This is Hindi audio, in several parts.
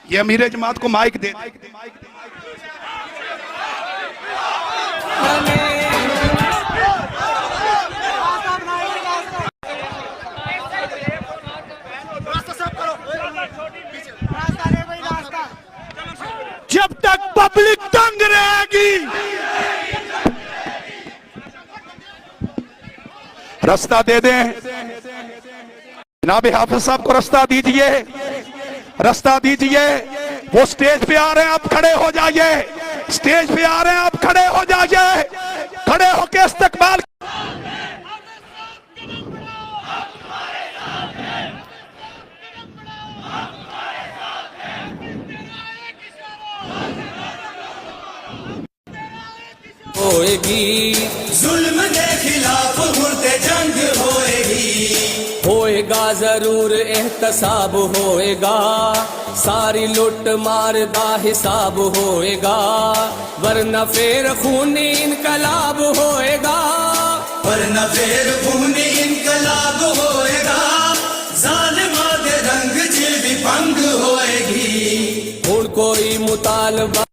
ये अमीर जमात को माइक दे। जब तक पब्लिक तंग रहेगी, रास्ता दे दें। जनाब हाफिज साहब को रास्ता दीजिए, रास्ता दीजिए। वो स्टेज पे आ रहे हैं, आप खड़े हो जाइए। स्टेज पे आ रहे हैं, आप खड़े हो जाइए। खड़े होके इस्तकबाल। होएगी जुल्म के खिलाफ मुर्दे जंग होएगा जरूर एहतसाब होएगा, सारी लुट मार दा हिसाब होएगा, वरना फिर खूनी इनकलाब होएगा, वरना फिर खूनी इनकलाब होएगा, जालिमा दे रंग च भी भंग होएगी। हुण कोई मुतालबा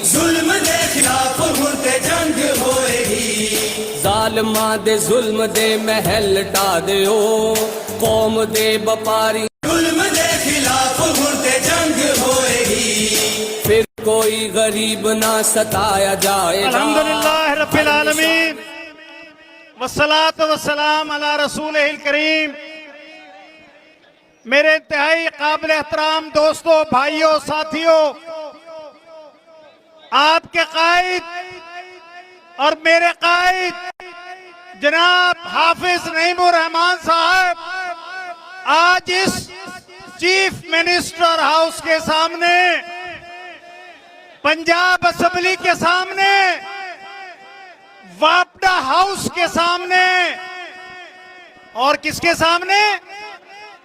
जुल्म दे खिलाफ मुर्दे जंग होएगी, जालिमा दे जुल्म दे महल टा दियो, कौम दे बपारी जुल्म दे खिलाफ मुर्दे जंग होएगी, फिर कोई गरीब ना सताया जाएगा। अल्हम्दुलिल्लाह रब्बिल आलमीन वस्सलातु वस्सलाम अला रसूलिल करीम। मेरे इंतहाई काबिल एहतराम दोस्तों, भाइयों, साथियों, आपके कायद और मेरे कायद जनाब हाफिज नईमुर रहमान साहब आज इस चीफ मिनिस्टर हाउस के सामने, पंजाब असेंबली के सामने, वापडा हाउस के सामने और किसके सामने?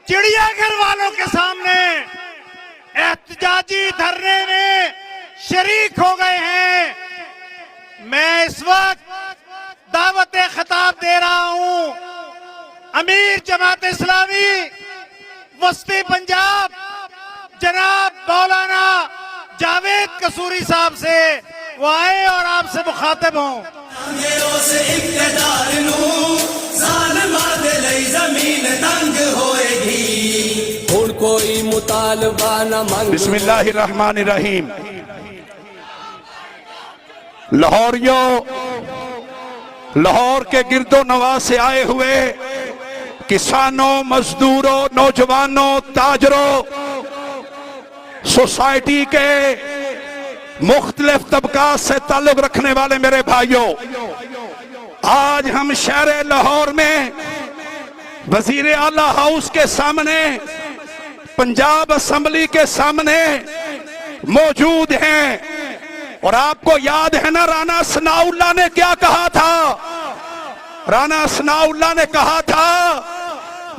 चिड़ियाघर वालों के सामने एहतजाजी धरने में शरीक हो गए हैं। मैं इस वक्त दावत खिताब दे रहा हूं अमीर जमात इस्लामी वस्ती पंजाब जनाब मौलाना जावेद कसूरी साहब से, वो आए और आपसे मुखातिब हों। हुण कोई मुतालबा न मंग। बिस्मिल्लाहिर्रहमानिर्रहीम। लाहौरियों, लाहौर के गिरदो नवाज से आए हुए किसानों, मजदूरों, नौजवानों, ताजरों, सोसाइटी के मुख्तलिफ तबकात से ताल्लुक रखने वाले मेरे भाइयों, आज हम शहर लाहौर में वजीर आला हाउस के सामने, पंजाब असेंबली के सामने मौजूद हैं। और आपको याद है ना, राना सनाउल्लाह ने क्या कहा था? राना सनाउल्लाह ने कहा था,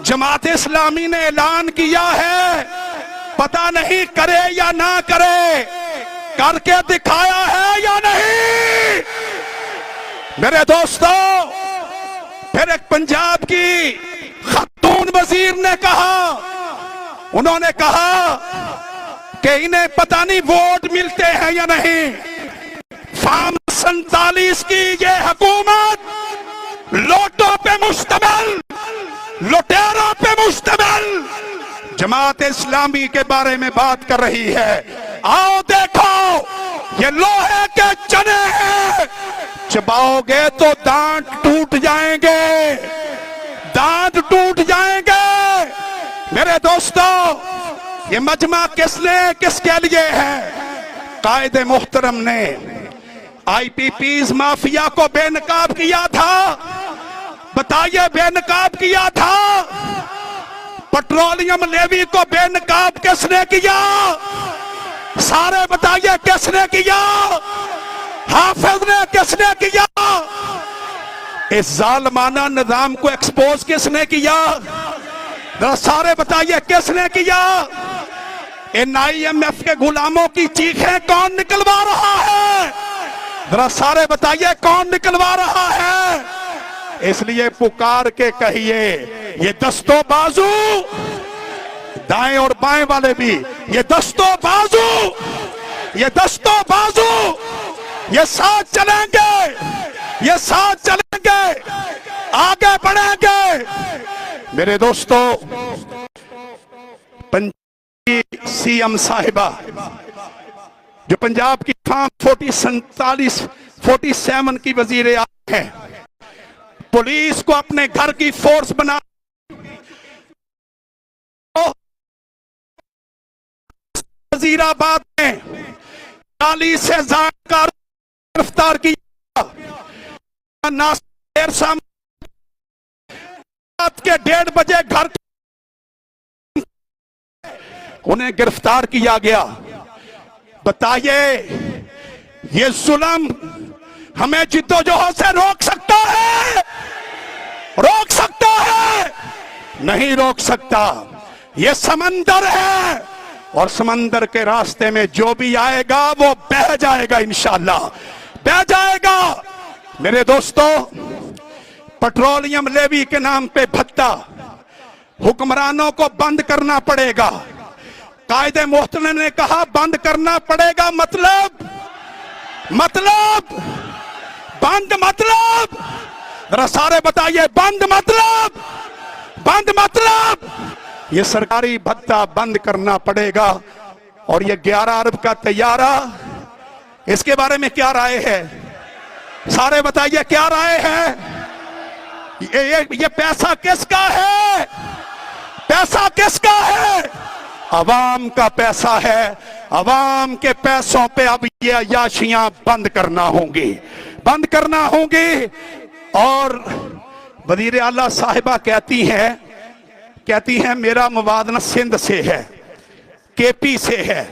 जमात इस्लामी ने ऐलान किया है, पता नहीं करे या ना करे, करके दिखाया है या नहीं? मेरे दोस्तों, फिर एक पंजाब की खातून वजीर ने कहा, उन्होंने कहा कि इन्हें पता नहीं वोट मिलते हैं या नहीं। फार्म 47 की ये हुकूमत लोटों पे मुश्तमिल, लुटेरों पे मुश्तमिल जमात इस्लामी के बारे में बात कर रही है। आओ देखो, ये लोहे के चने हैं, चबाओगे तो दांत टूट जाएंगे, दांत टूट जाएंगे। मेरे दोस्तों, ये मजमा किसके लिए है? कायदे मुहतरम ने IPPs माफिया को बेनकाब किया था। बताइए, बेनकाब किया था? पेट्रोलियम लेवी को बेनकाब किसने किया? सारे बताइए, किसने किया? हाफिज ने किसने किया? इस जालिमाना निजाम को एक्सपोज किसने किया? सारे बताइए, किसने किया? इन IMF के गुलामों की चीखें कौन निकलवा रहा है? जरा सारे बताइए, कौन निकलवा रहा है? इसलिए पुकार के कहिए, ये दस्तों बाजू, दाएं और बाएं वाले भी, ये दस्तों बाजू, ये दस्तों बाजू, ये साथ चलेंगे, ये साथ चलेंगे, आगे बढ़ेंगे। मेरे दोस्तों, पंजाब सीएम साहिबा जो पंजाब की फार्म 47 की वजीर आज़म है, पुलिस को अपने घर की फोर्स बना, वजीराबाद में 40 से ज्यादा गिरफ्तार किया। रात के 1:30 बजे घर उन्हें गिरफ्तार किया गया। बताइए, ये जुल्म हमें जिद्दोजहद से रोक सकता है? रोक सकता है? नहीं रोक सकता। ये समंदर है और समंदर के रास्ते में जो भी आएगा वो बह जाएगा, इंशाअल्लाह बह जाएगा। मेरे दोस्तों, पेट्रोलियम लेवी के नाम पे भत्ता हुक्मरानों को बंद करना पड़ेगा। कायदे मोहतरम ने कहा बंद करना पड़ेगा, मतलब बंद मतलब, जरा सारे बताइए, बंद मतलब ये सरकारी भत्ता बंद करना पड़ेगा। और ये 11 अरब का तैयारा, इसके बारे में क्या राय है? सारे बताइए क्या राय है? ये पैसा किसका है? पैसा किसका है? अवाम का पैसा है। अवाम के पैसों पे अब ये अय्याशियां बंद करना होंगी, बंद करना होंगी। और वजीर आला साहिबा कहती हैं मेरा मुवादना सिंध से है, केपी से है।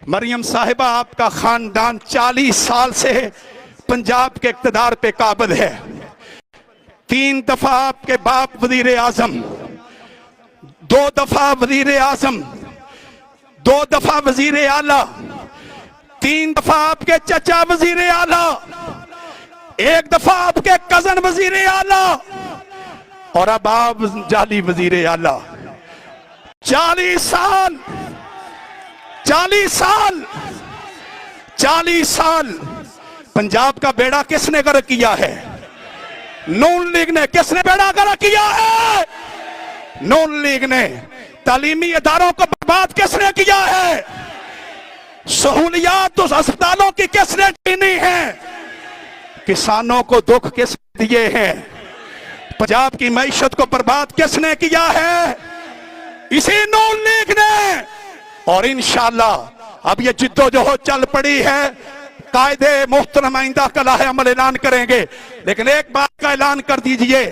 मरियम साहिबा, आपका खानदान 40 साल से पंजाब के इक्तदार पे काबिज है। 3 दफा आपके बाप वजीर आजम, 2 दफा वजीर आजम, 2 दफा वजीर आला, 3 दफा आपके चचा वजीर आला, 1 दफा आपके कजन वजीर आला, और अब आप जाली वजीर आला। 40 साल 40 साल पंजाब का बेड़ा किसने गर्क किया है? नून लीग ने। किसने बेड़ा गर्क किया है? नून लीग ने। तालीमी इदारों को बर्बाद किसने किया है? सहूलियात उस अस्पतालों की किसने छीनी है? किसानों को दुख किसने दिए हैं? पंजाब की मईशत को बर्बाद किसने किया है? इसी नून लीग ने। और इंशाअल्लाह अब ये जिद्दोजहद चल पड़ी है। कायदे मोहतरम आइंदा कला है अमल ऐलान करेंगे, लेकिन एक बात का ऐलान कर दीजिए,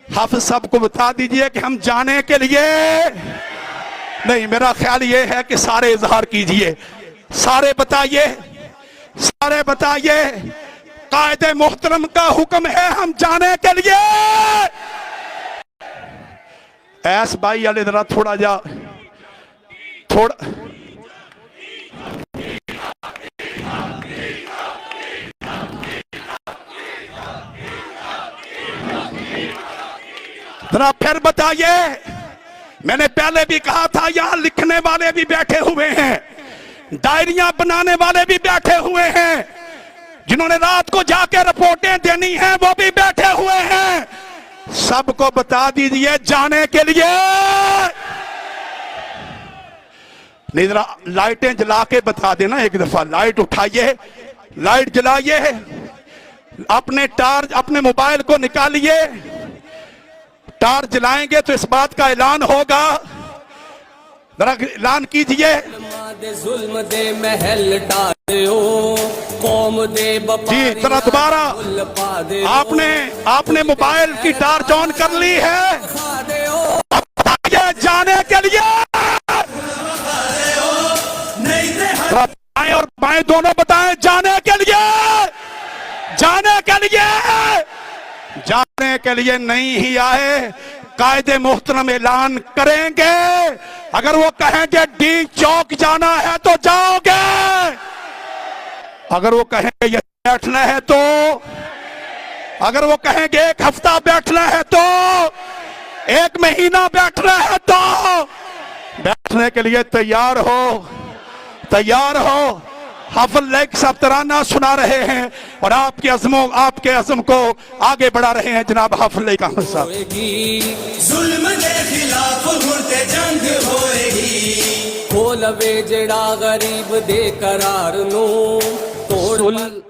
हाफिज साहब को बता दीजिए कि हम जाने के लिए नहीं, मेरा ख्याल ये है कि सारे इजहार कीजिए, सारे बताइए, सारे बताइए, कायदे मोहतरम का हुक्म है हम जाने के लिए। ऐस भाई वाले जरा थोड़ा जा थोड़ा जरा फिर बताइए। मैंने पहले भी कहा था, यहां लिखने वाले भी बैठे हुए हैं, डायरियां बनाने वाले भी बैठे हुए हैं, जिन्होंने रात को जाके रिपोर्टें देनी हैं वो भी बैठे हुए हैं। सबको बता दीजिए जाने के लिए। नहीं, जरा लाइटें जला के बता देना, एक दफा लाइट उठाइए, लाइट जलाइए, अपने टार्च अपने मोबाइल को निकालिए, टार्च जलाएंगे तो इस बात का ऐलान होगा। जरा ऐलान कीजिए। जुल्म दे महल टादियो, कौम दे जी जरा दोबारा, आपने मोबाइल की टार्च ऑन कर ली है, जाने के लिए बाएं और बाएं दोनों बताएं, जाने के लिए, जाने के लिए, जाने के लिए नहीं ही आए, कायदे मोहतरम ऐलान करेंगे। अगर वो कहेंगे डी चौक जाना है तो जाओगे, अगर वो कहेंगे ये बैठना है तो, अगर वो कहेंगे 1 हफ्ता बैठना है तो एक महीना बैठना है तो बैठने के लिए तैयार हो, तैयार हो। हाफिज लाइक साहब तराना सुना रहे हैं और आपके अज़्म को आगे बढ़ा रहे हैं जनाब हाफिज लाइक अहमद साहब। जुल्म दे खिलाफ मुर्ते जंग होएगी, खोलवे जड़ा गरीब दे करार नो तोड़।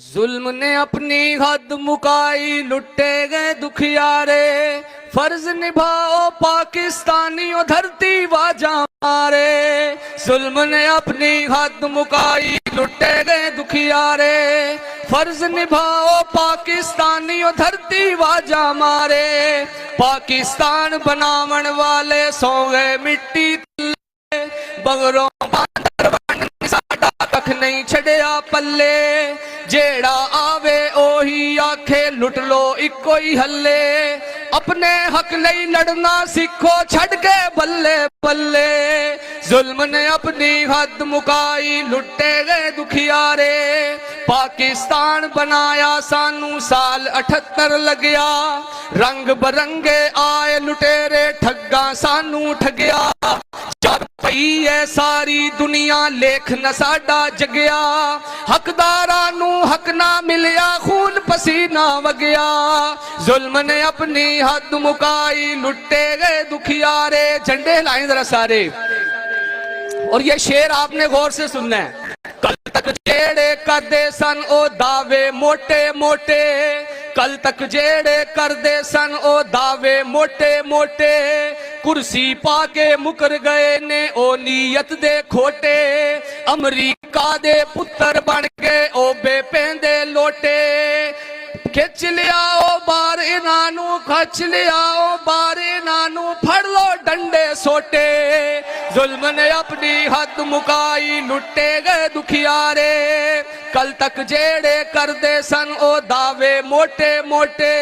जुल्म ने अपनी हद मुकाई, लुटे गए दुखियारे, फर्ज निभाओ पाकिस्तानियों धरती वाजा मारे। जुल्म ने अपनी हद मुकाई, लुटे गए दुखियारे, फर्ज निभाओ पाकिस्तानियों धरती वाजा मारे। पाकिस्तान बनावन वाले सो गए मिट्टी तले, बगरों बांदर बन साडा कख नहीं छड़िया पल्ले। जेड़ा आवे ओही आखे लुट लो इको ही हल्ले, अपने हक नहीं लड़ना सीखो छड़ के बल्ले बल्ले। जुल्म ने अपनी हद मुकाई, लुटे गए दुखियारे, पाकिस्तान बनाया सानू साल 78 लग्या। रंग बरंगे आए लुटेरे, ठग्गा सानू ठगया। जग पई है सारी दुनिया, लेख न साडा जगया। हकदारा नू हक ना मिलिया, खून पसीना वगया। जुल्म ने अपनी हद मुकाई, लुटे गए दुखियारे। झंडे हिलाएं जरा सारे, और ये शेर आपने गौर से सुनना है। कल तक जेड़े करदे सन ओ दावे मोटे मोटे, कल तक जेड़े करदे सन ओ दावे मोटे मोटे। कुर्सी पाके मुकर गए ने ओ नीयत दे खोटे, अमरीका दे पुत्र बन के ओ बेपेंदे लोटे। खिच लिया ओ बार इनानू, खच लिया ओ बार इनानू, फड़ लो डंडे सोटे। जुल्म ने अपनी हद मुकाई, लुटे गए दुखियारे, कल तक जेड़े करदे सन ओ दावे मोटे मोटे।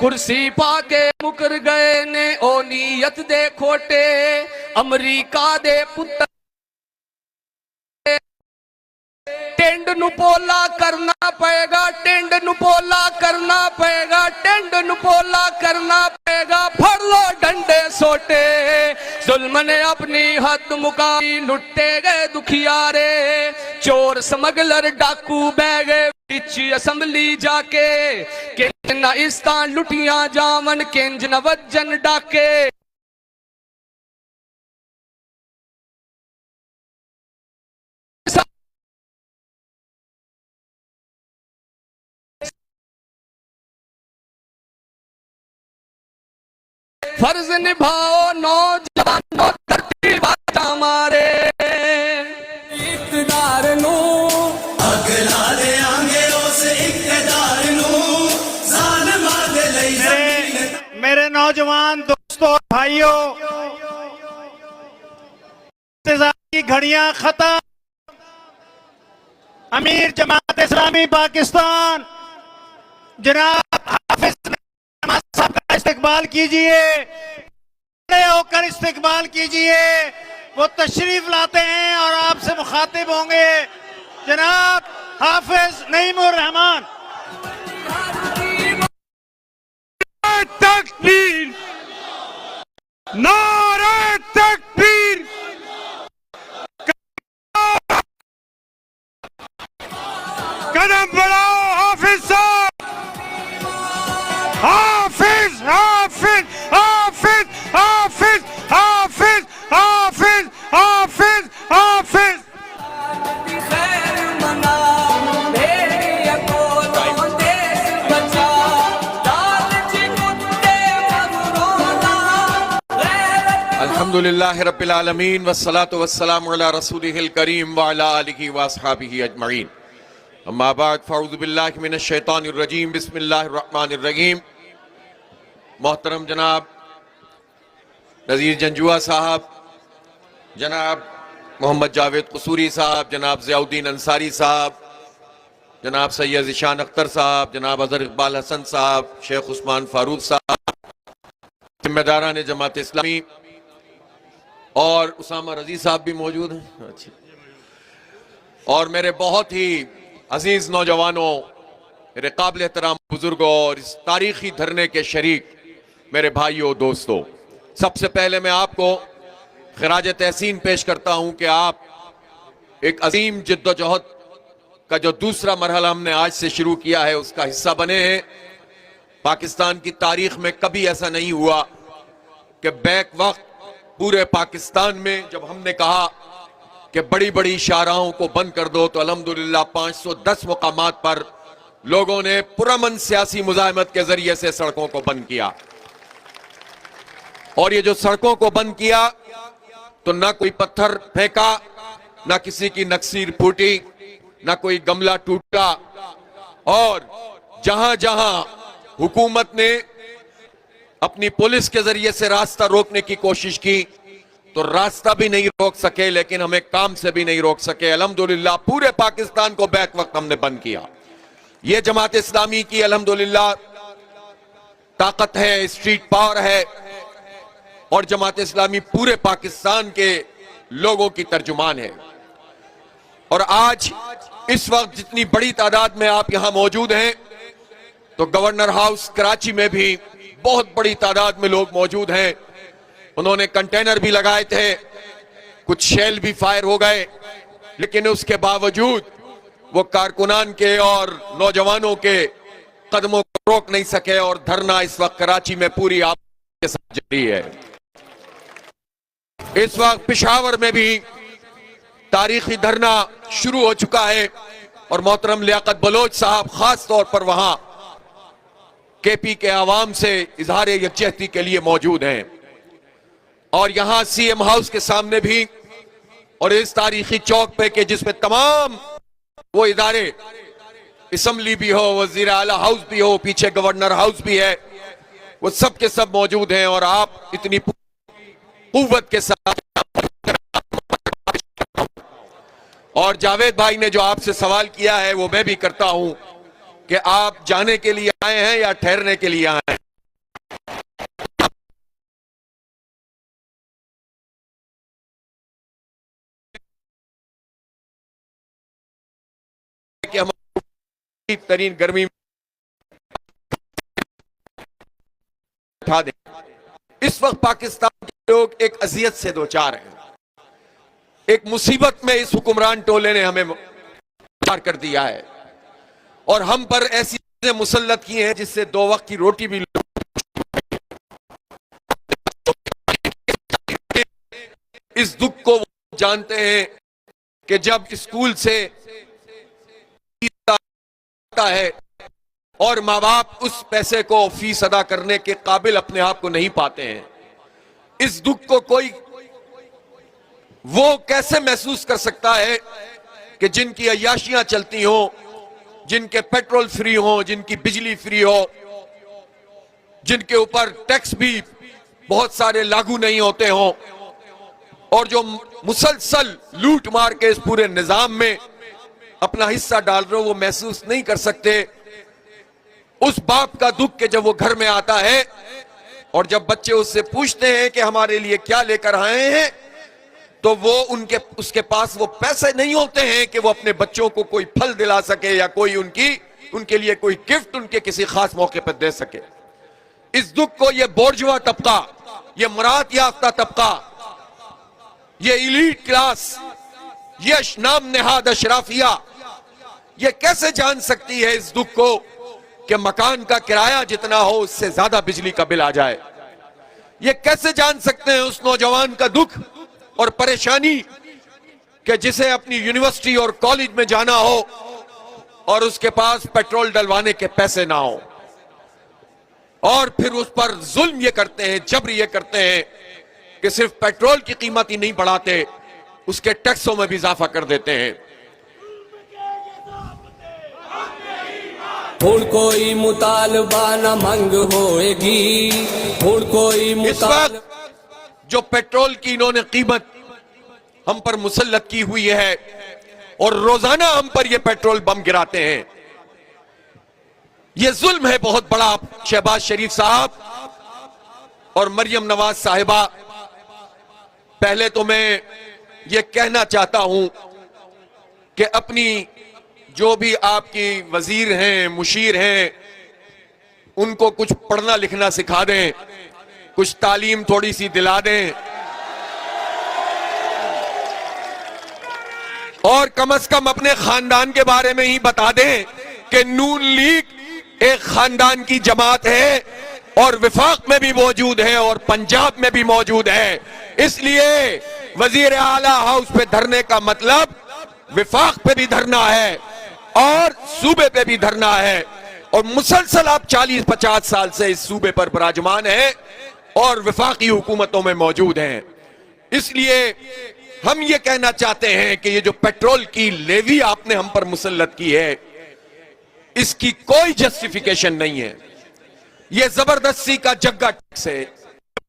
कुर्सी पाके मुकर गए ने ओ नीयत दे खोटे, अमरीका दे पुत्र टेंड नु पोला करना पएगा, टेंड नु पोला करना पएगा, टेंड नु पोला करना पएगा। फड़ लो डंडे सोटे। जुल्म ने अपनी हद मुकाई, लुटे गए दुखियारे, चोर स्मगलर डाकू बह गए बीच असम्बली जाके। किंज न इस्तान लुटियां जावन, किंज न वजन डाके। फर्ज निभाओ नौजवानों धरती वाजा मारे। इक़्तिदार नू अगला दे आंगे उस इक़्तिदार नू, ज़ालिमां दे लई। मेरे नौजवान दोस्तों और भाइयों, इंतज़ार की घड़ियां खत्म। अमीर जमात इस्लामी पाकिस्तान जनाब हाफिज साहब का इस्तेकबाल कीजिए, खड़े होकर इस्तेकबाल कीजिए। वो तशरीफ लाते हैं और आपसे मुखातिब होंगे जनाब हाफिज नईमुर रहमान। तकबीर, नारे तकबीर, कदम बढ़ाओ हाफिज साहब। हाफिज हाफिज हाफिज हाफिज हाफिज हाफिज हाफिज हाफिज। अल्हम्दुलिल्लाह रब्बिल आलमीन वस्सलातु वस्सलामु अला रसूलिहिल करीम व अला आलिहि व अस्हाबिहि अजमईन। अम्मा बाद फ़अऊज़ु बिल्लाहि मिनश शैतानिर रजीम, बिस्मिल्लाहिर रहमानिर रहीम। मोहतरम जनाब नज़ीर जंजुआ साहब, जनाब मोहम्मद जावेद कसूरी साहब, जनाब ज़ियाउद्दीन अंसारी साहब, जनाब सैयद ज़ीशान अख्तर साहब, जनाब अज़हर इकबाल हसन साहब, शेख उस्मान फारूक साहब, जिम्मेदारान जमात इस्लामी और उसामा रजी साहब भी मौजूद हैं। अच्छा, और मेरे बहुत ही अजीज नौजवानों, मेरे काबिल एहतराम बुजुर्गों और इस तारीखी धरने के शरीक मेरे भाइयों दोस्तों, सबसे पहले मैं आपको खिराज तहसीन पेश करता हूं कि आप एक अजीम जिद्दोजहद का जो दूसरा मरहला हमने आज से शुरू किया है उसका हिस्सा बने हैं। पाकिस्तान की तारीख में कभी ऐसा नहीं हुआ कि बैक वक्त पूरे पाकिस्तान में जब हमने कहा कि बड़ी बड़ी शाहराहों को बंद कर दो तो अल्हम्दुलिल्लाह 510 मुकामात पर लोगों ने पुरअमन सियासी मुजाहिमत के जरिए से सड़कों को बंद किया। और ये जो सड़कों को बंद किया तो ना कोई पत्थर फेंका, ना किसी की नक्सीर फूटी, ना कोई गमला टूटा, और जहां जहां हुकूमत ने अपनी पुलिस के जरिए से रास्ता रोकने की कोशिश की तो रास्ता भी नहीं रोक सके, लेकिन हमें काम से भी नहीं रोक सके। अल्हम्दुलिल्लाह पूरे पाकिस्तान को बैक वक्त हमने बंद किया। ये जमात इस्लामी की अल्हम्दुलिल्लाह ताकत है, स्ट्रीट पावर है, और जमात इस्लामी पूरे पाकिस्तान के लोगों की तर्जुमान है। और आज इस वक्त जितनी बड़ी तादाद में आप यहां मौजूद हैं तो गवर्नर हाउस कराची में भी बहुत बड़ी तादाद में लोग मौजूद हैं। उन्होंने कंटेनर भी लगाए थे, कुछ शेल भी फायर हो गए, लेकिन उसके बावजूद वो कारकुनान के और नौजवानों के कदमों को रोक नहीं सके और धरना इस वक्त कराची में पूरी आप के साथ जारी है। इस वक्त पेशावर में भी तारीखी धरना शुरू हो चुका है और मोहतरम लियाकत बलोच साहब खास तौर पर वहां केपी के आवाम से इजहार यकजहती के लिए मौजूद हैं। और यहां सीएम हाउस के सामने भी और इस तारीखी चौक पे कि जिसमें तमाम वो इदारे, असम्बली भी हो, वजीर आला हाउस भी हो, पीछे गवर्नर हाउस भी है, वो सब के सब मौजूद हैं। और आप इतनी कुव्वत के साथ, और जावेद भाई ने जो आपसे सवाल किया है वो मैं भी करता हूं कि आप जाने के लिए आए हैं या ठहरने के लिए आए हैं? कि हमारी तरीन गर्मी उठा दें। इस वक्त पाकिस्तान के लोग एक अजियत से दो चार हैं, एक मुसीबत में इस हुक्मरान टोले ने हमें पार कर दिया है और हम पर ऐसी चीजें मुसल्लत की हैं जिससे दो वक्त की रोटी भी इस दुख को वो जानते हैं कि जब स्कूल से आता है और माँ बाप उस पैसे को फीस अदा करने के काबिल अपने आप को नहीं पाते हैं, इस दुख को कोई वो कैसे महसूस कर सकता है कि जिनकी अय्याशियां चलती हो, जिनके पेट्रोल फ्री हो, जिनकी बिजली फ्री हो, जिनके ऊपर टैक्स भी बहुत सारे लागू नहीं होते हो, और जो मुसलसल लूट मार के इस पूरे निजाम में अपना हिस्सा डाल रहे हो, वो महसूस नहीं कर सकते उस बाप का दुख के जब वो घर में आता है और जब बच्चे उससे पूछते हैं कि हमारे लिए क्या लेकर आए हैं, तो वो उसके पास वो पैसे नहीं होते हैं कि वो अपने बच्चों को कोई फल दिला सके या कोई उनके लिए कोई गिफ्ट उनके किसी खास मौके पर दे सके। इस दुख को ये बोर्जुआ तबका, ये मुराद याफ्ता तबका, ये इलीट क्लास, ये नाम नेहाद अशराफिया, ये कैसे जान सकती है इस दुख को कि मकान का किराया जितना हो उससे ज्यादा बिजली का बिल आ जाए? ये कैसे जान सकते हैं उस नौजवान का दुख और परेशानी कि जिसे अपनी यूनिवर्सिटी और कॉलेज में जाना हो और उसके पास पेट्रोल डलवाने के पैसे ना हो, और फिर उस पर जुल्म ये करते हैं, जबर ये करते हैं कि सिर्फ पेट्रोल की कीमत ही नहीं बढ़ाते, उसके टैक्सों में भी इजाफा कर देते हैं। हुण कोई मुतालबा न मंग होएगी, हुण कोई मुतालबा। जो पेट्रोल की इन्होंने कीमत हम पर मुसल्लत की हुई है और रोजाना हम पर ये पेट्रोल बम गिराते हैं, ये जुल्म है बहुत बड़ा। शहबाज शरीफ साहब और मरियम नवाज साहिबा, पहले तो मैं ये कहना चाहता हूं कि अपनी जो भी आपकी वजीर हैं, मुशीर हैं, उनको कुछ पढ़ना लिखना सिखा दें, कुछ तालीम थोड़ी सी दिला दें, और कम से कम अपने खानदान के बारे में ही बता दें कि नून लीग एक खानदान की जमात है और विफाक में भी मौजूद है और पंजाब में भी मौजूद है। इसलिए वजीर आला हाउस पे धरने का मतलब विफाक पे भी धरना है और सूबे पे भी धरना है। और मुसलसल आप 40-50 साल से इस सूबे पर विराजमान हैं और विफाकी हुकूमतों में मौजूद हैं। इसलिए हम ये कहना चाहते हैं कि ये जो पेट्रोल की लेवी आपने हम पर मुसल्लत की है, इसकी कोई जस्टिफिकेशन नहीं है। ये जबरदस्ती का जग्गा टैक्स है,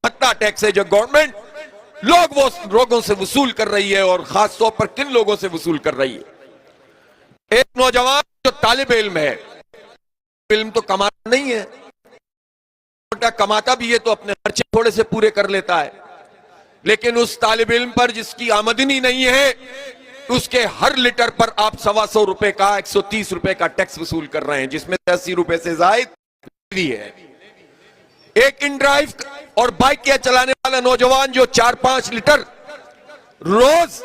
भत्ता टैक्स है जो गवर्नमेंट लोगों से वसूल कर रही है, और खास तौर पर किन लोगों से वसूल कर रही है। एक नौजवान जो तालिब इल्म है, इल्म तो कमाता नहीं है, कमाता भी है तो अपने खर्चे थोड़े से पूरे कर लेता है, लेकिन उस तालिब इल्म पर जिसकी आमदनी नहीं है, उसके हर लीटर पर आप 125 रुपए का 130 रुपए का टैक्स वसूल कर रहे हैं, जिसमें 80 रुपए से जायद भी है। एक इन ड्राइव और बाइक के चलाने वाला नौजवान जो 4-5 लीटर रोज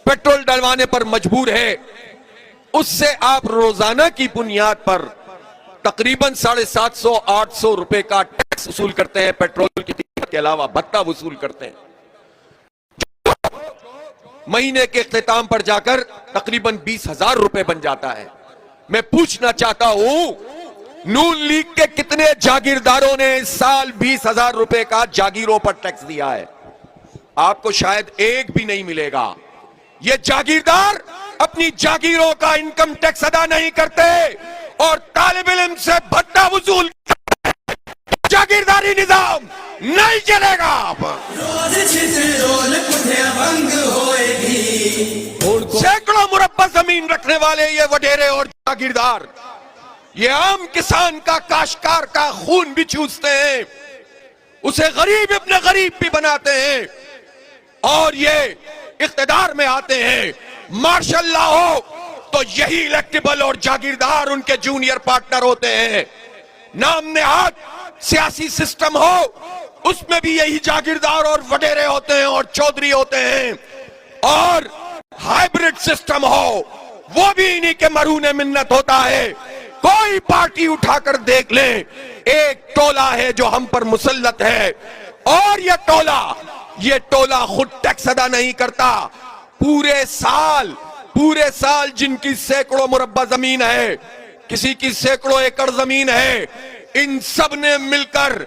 पेट्रोल डलवाने पर मजबूर है, उससे आप रोजाना की बुनियाद पर तकरीबन 750-800 रुपए का टैक्स वसूल करते हैं। पेट्रोल की कीमत के अलावा भत्ता वसूल करते हैं, महीने के इख्तिताम पर जाकर तकरीबन 20,000 रुपए बन जाता है। मैं पूछना चाहता हूं, नून लीग के कितने जागीरदारों ने इस साल 20,000 रुपए का जागीरों पर टैक्स दिया है? आपको शायद एक भी नहीं मिलेगा। ये जागीरदार अपनी जागीरों का इनकम टैक्स अदा नहीं करते और तालिब इल्म से भत्ता वसूल। जागीरदारी निजाम नहीं चलेगा। सैकड़ों मुरब्बा जमीन रखने वाले ये वडेरे और जागीरदार ये आम किसान का, काश्तकार का खून भी चूसते हैं, उसे गरीब अपने गरीब भी बनाते हैं, और ये इख्तिदार में आते हैं, माशाल्लाह हो तो यही इलेक्टेबल और जागीरदार उनके जूनियर पार्टनर होते हैं। नाम नेहाद सियासी सिस्टम हो, उसमें भी यही जागीरदार और वडेरे होते हैं और चौधरी होते हैं, और हाइब्रिड सिस्टम हो, वो भी इन्हीं के मरूने मिन्नत होता है। कोई पार्टी उठाकर देख ले, एक टोला है जो हम पर मुसल्लत है, और ये टोला खुद टैक्स अदा नहीं करता। पूरे साल जिनकी सैकड़ों मुरब्बा जमीन है, किसी की सैकड़ों एकड़ जमीन है, इन सब ने मिलकर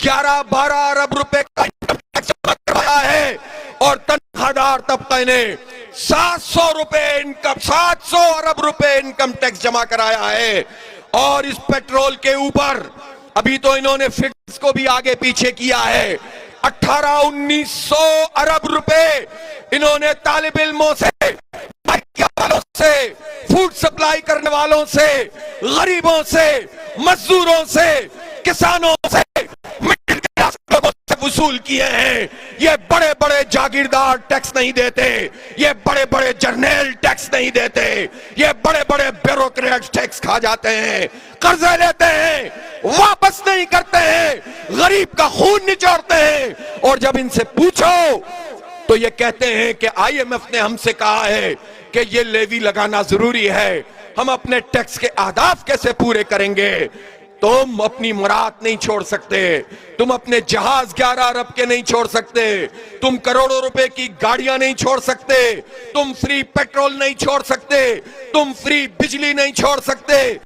11-12 अरब रुपए का टैक्स करवाया है, और तनख्वाहदार तबके ने 700 अरब रुपए इनकम टैक्स जमा कराया है। और इस पेट्रोल के ऊपर अभी तो इन्होंने फिक्स को भी आगे पीछे किया है, 1800-1900 अरब रुपए इन्होंने तालिब इल्मों से, फूड सप्लाई करने वालों से, गरीबों से, मजदूरों से, किसानों से, मिडिल क्लास लोगों से वसूल किए हैं। ये बड़े बड़े जागीरदार टैक्स नहीं देते, ये बड़े बड़े जर्नल टैक्स नहीं देते, ये बड़े बड़े ब्यूरोक्रेट टैक्स खा जाते हैं, कर्जे लेते हैं, वापस नहीं करते हैं, गरीब का खून निचोड़ते हैं। और जब इनसे पूछो तो ये कहते हैं कि IMF ने हमसे कहा है कि ये लेवी लगाना जरूरी है, हम अपने टैक्स के आदाफ कैसे पूरे करेंगे? तुम अपनी मुराद नहीं छोड़ सकते, तुम अपने जहाज 11 अरब के नहीं छोड़ सकते, तुम करोड़ों रुपए की गाड़ियां नहीं छोड़ सकते, तुम फ्री पेट्रोल नहीं छोड़ सकते, तुम फ्री बिजली नहीं छोड़ सकते।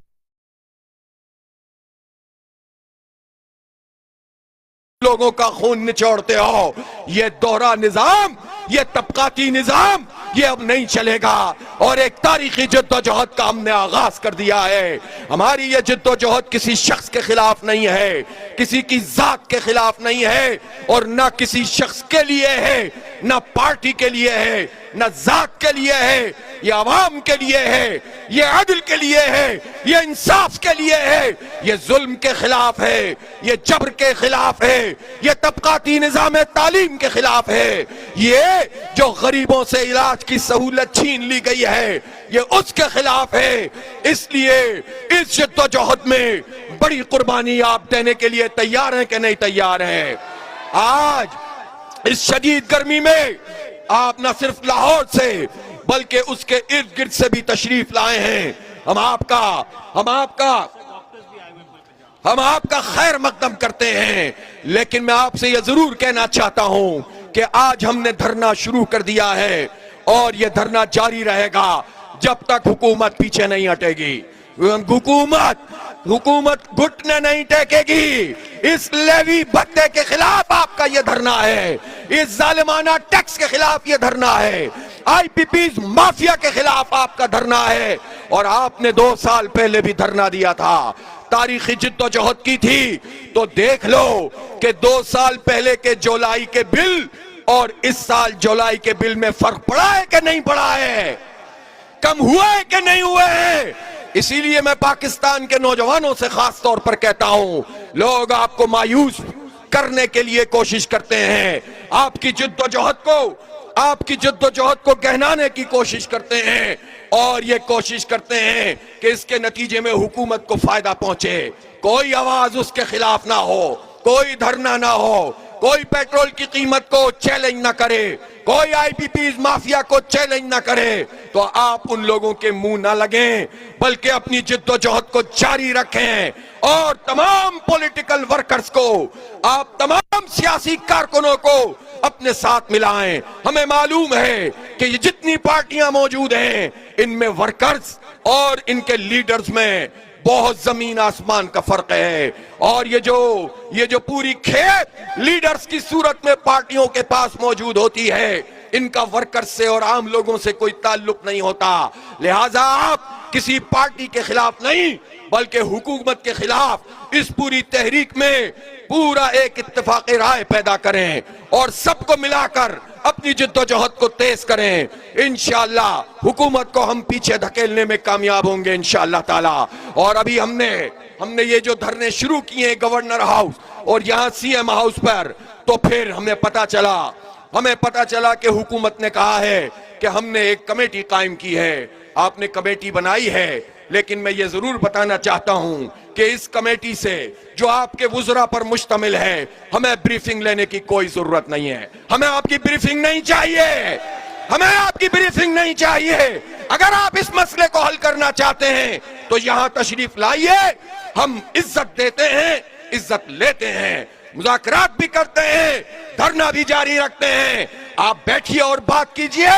लोगों का खून निचोड़ते हो। ये दोहरा निजाम, ये तबकाती निजाम, ये अब नहीं चलेगा। और एक तारीखी जद्दोजहद का हमने आगाज कर दिया है। हमारी ये जद्दोजहद किसी शख्स के खिलाफ नहीं है, किसी की जात के खिलाफ नहीं है, और ना किसी शख्स के लिए है। न पार्टी के लिए है, न जात के लिए है, ये आवाम के लिए है, ये अदल के लिए है, ये इंसाफ के लिए है, ये जुल्म के खिलाफ है, ये जबर के खिलाफ है, ये तबकाती निजाम तालीम के खिलाफ है, ये जो गरीबों से इलाज की सहूलत छीन ली गई है, ये उसके खिलाफ है। इसलिए इस जद्दोजहद में बड़ी कुर्बानी आप देने के लिए तैयार हैं कि नहीं तैयार हैं? आज इस शदीद गर्मी में आप न सिर्फ लाहौर से बल्कि उसके इर्द गिर्द से भी तशरीफ लाए हैं। हम आपका खैर मकदम करते हैं, लेकिन मैं आपसे यह जरूर कहना चाहता हूं कि आज हमने धरना शुरू कर दिया है और यह धरना जारी रहेगा जब तक हुकूमत पीछे नहीं हटेगी। हुकूमत घुटने नहीं टेकेगी। इस लेवी भत्ते के खिलाफ आपका यह धरना है, इस जालिमाना टैक्स के खिलाफ यह धरना है, आईपीपीज माफिया के खिलाफ आपका धरना है। और आपने 2 साल पहले भी धरना दिया था, तारीखी जिद्दोजहद की थी, तो देख लो कि 2 साल पहले के जुलाई के बिल और इस साल जुलाई के बिल में फर्क पड़ा है कि नहीं पड़ा है? कम हुआ है कि नहीं हुआ है? इसीलिए मैं पाकिस्तान के नौजवानों से खास तौर पर कहता हूं, लोग आपको मायूस करने के लिए कोशिश करते हैं, आपकी जिद्दोजहद को गहनाने की कोशिश करते हैं और ये कोशिश करते हैं कि इसके नतीजे में हुकूमत को फायदा पहुंचे। कोई आवाज उसके खिलाफ ना हो, कोई धरना ना हो, कोई पेट्रोल की कीमत को चैलेंज ना करे, कोई आईपीपीज माफिया को चैलेंज ना करे, तो आप उन लोगों के मुंह ना लगें, बल्कि अपनी जिद्दोजहद को जारी रखें और तमाम पॉलिटिकल वर्कर्स को, आप तमाम सियासी कारकुनों को अपने साथ मिलाएं। हमें मालूम है कि ये जितनी पार्टियां मौजूद हैं, इनमें वर्कर्स और इनके लीडर्स में बहुत जमीन आसमान का फर्क है। और ये जो पूरी खेत लीडर्स की सूरत में पार्टियों के पास मौजूद होती है, इनका वर्कर्स से और आम लोगों से कोई ताल्लुक नहीं होता। लिहाजा आप किसी पार्टी के खिलाफ नहीं बल्कि हुकूमत के खिलाफ इस पूरी तहरीक में पूरा एक इत्तेफाक राय पैदा करें और सबको मिलाकर अपनी जिद्दोजहद को तेज करें। इंशाअल्लाह हुकूमत को हम पीछे धकेलने में कामयाब होंगे इंशाअल्लाह ताला। और अभी हमने ये जो धरने शुरू किए हैं गवर्नर हाउस और यहाँ सीएम हाउस पर, तो फिर हमें पता चला कि हुकूमत ने कहा है कि हमने एक कमेटी कायम की है। आपने कमेटी बनाई है, लेकिन मैं ये जरूर बताना चाहता हूं कि इस कमेटी से जो आपके वुज़रा पर मुश्तमिल है, हमें ब्रीफिंग लेने की कोई जरूरत नहीं है। हमें आपकी ब्रीफिंग नहीं चाहिए। अगर आप इस मसले को हल करना चाहते हैं तो यहां तशरीफ लाइए, हम इज्जत देते हैं, इज्जत लेते हैं, मुज़ाकरात भी करते हैं, धरना भी जारी रखते हैं। आप बैठिए और बात कीजिए,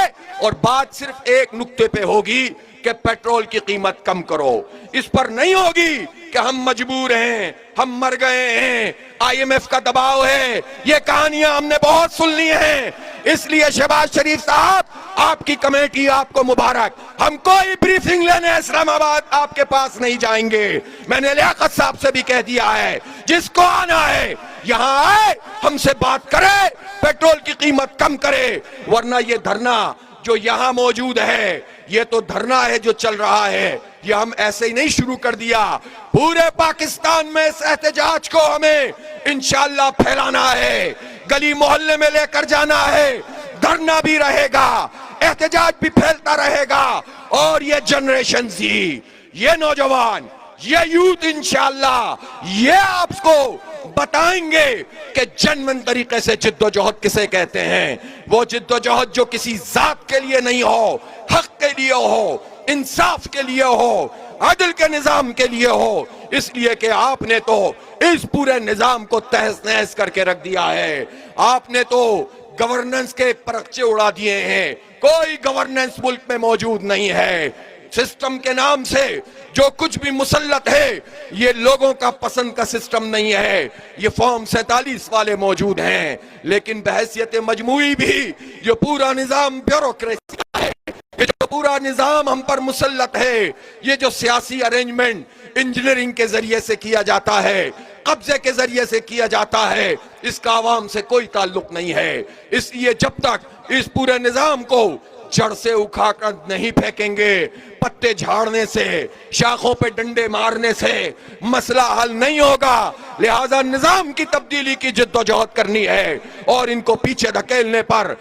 और बात सिर्फ एक नुक्ते पे होगी कि पेट्रोल की कीमत कम करो। इस पर नहीं होगी कि हम मजबूर हैं, हम मर गए हैं, आईएमएफ का दबाव है। ये कहानियां हमने बहुत सुन ली हैं। इसलिए शहबाज शरीफ साहब, आपकी कमेटी आपको मुबारक। हम कोई ब्रीफिंग लेने इस्लामाबाद आपके पास नहीं जाएंगे। मैंने लियाकत साहब से भी कह दिया है, जिसको आना है यहाँ आए, हमसे बात करे, पेट्रोल की कीमत कम करे। वरना ये धरना जो यहाँ मौजूद है, ये तो धरना है जो चल रहा है, ये हम ऐसे ही नहीं शुरू कर दिया। पूरे पाकिस्तान में इस एहतजाज को हमें इंशाअल्लाह फैलाना है, गली मोहल्ले में लेकर जाना है। धरना भी रहेगा, एहतजाज भी फैलता रहेगा। और ये जनरेशन जी, ये नौजवान, ये यूथ इंशाअल्लाह ये आपको बताएंगे कि जेन्युइन तरीके से जिद्दोजहद किसे कहते हैं। वो जिद्दोजहद जो किसी जात के लिए नहीं हो, हक के लिए हो, इंसाफ के लिए हो, अदल के निजाम के लिए हो। इसलिए कि आपने तो इस पूरे निजाम को तहस नहस करके रख दिया है। आपने तो गवर्नेंस के परखचे उड़ा दिए हैं। कोई गवर्नेंस मुल्क में मौजूद नहीं है। सिस्टम के नाम से जो कुछ भी मुसल्लत है, ये लोगों का पसंद का सिस्टम नहीं है। ये फॉर्म 47 वाले मौजूद हैं, लेकिन बहैसियत मजमूई भी जो पूरा निजाम ब्यूरोक्रेसी है, ये जो पूरा निजाम हम पर मुसल्लत है, ये जो सियासी अरेंजमेंट इंजीनियरिंग के जरिए से किया जाता है, कब्जे के जरिए से किया जाता है, इसका आवाम से कोई ताल्लुक नहीं है। इसलिए जब तक इस पूरे निजाम को जड़ से उखाड़ कर नहीं फेंकेंगे, पत्ते झाड़ने से, शाखों पे डंडे मारने से मसला हल नहीं होगा। लिहाजा निजाम की तब्दीली की जिद्दोजहद करनी है और इनको पीछे धकेलने पर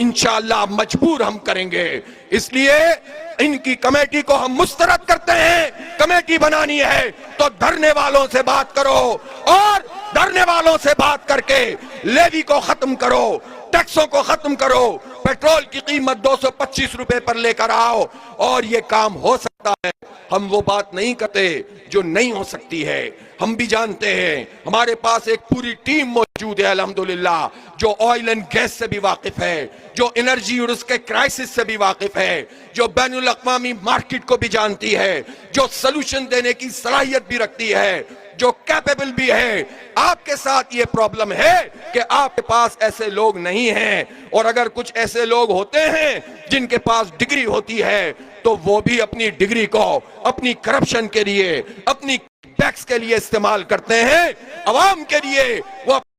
इंशाअल्लाह मजबूर हम करेंगे। इसलिए इनकी कमेटी को हम मुस्तरद करते हैं। कमेटी बनानी है तो धरने वालों से बात करो और धरने वालों से बात करके लेवी को खत्म करो, टैक्सों को खत्म करो, पेट्रोल की कीमत 225 रुपए पर लेकर आओ और ये काम हो सकता है। हम वो बात नहीं करते जो नहीं हो सकती है। हम भी जानते हैं, हमारे पास एक पूरी टीम मौजूद है अल्हम्दुलिल्लाह, जो ऑयल एंड गैस से भी वाकिफ है, जो एनर्जी और उसके क्राइसिस से भी वाकिफ है, जो बैनुल अक़वामी मार्केट को भी जानती है, जो सलूशन देने की सलाहियत भी रखती है, जो कैपेबल भी है। आपके साथ ये प्रॉब्लम है कि आपके पास ऐसे लोग नहीं हैं, और अगर कुछ ऐसे लोग होते हैं जिनके पास डिग्री होती है तो वो भी अपनी डिग्री को अपनी करप्शन के लिए, अपनी टैक्स के लिए इस्तेमाल करते हैं। अवाम के लिए वो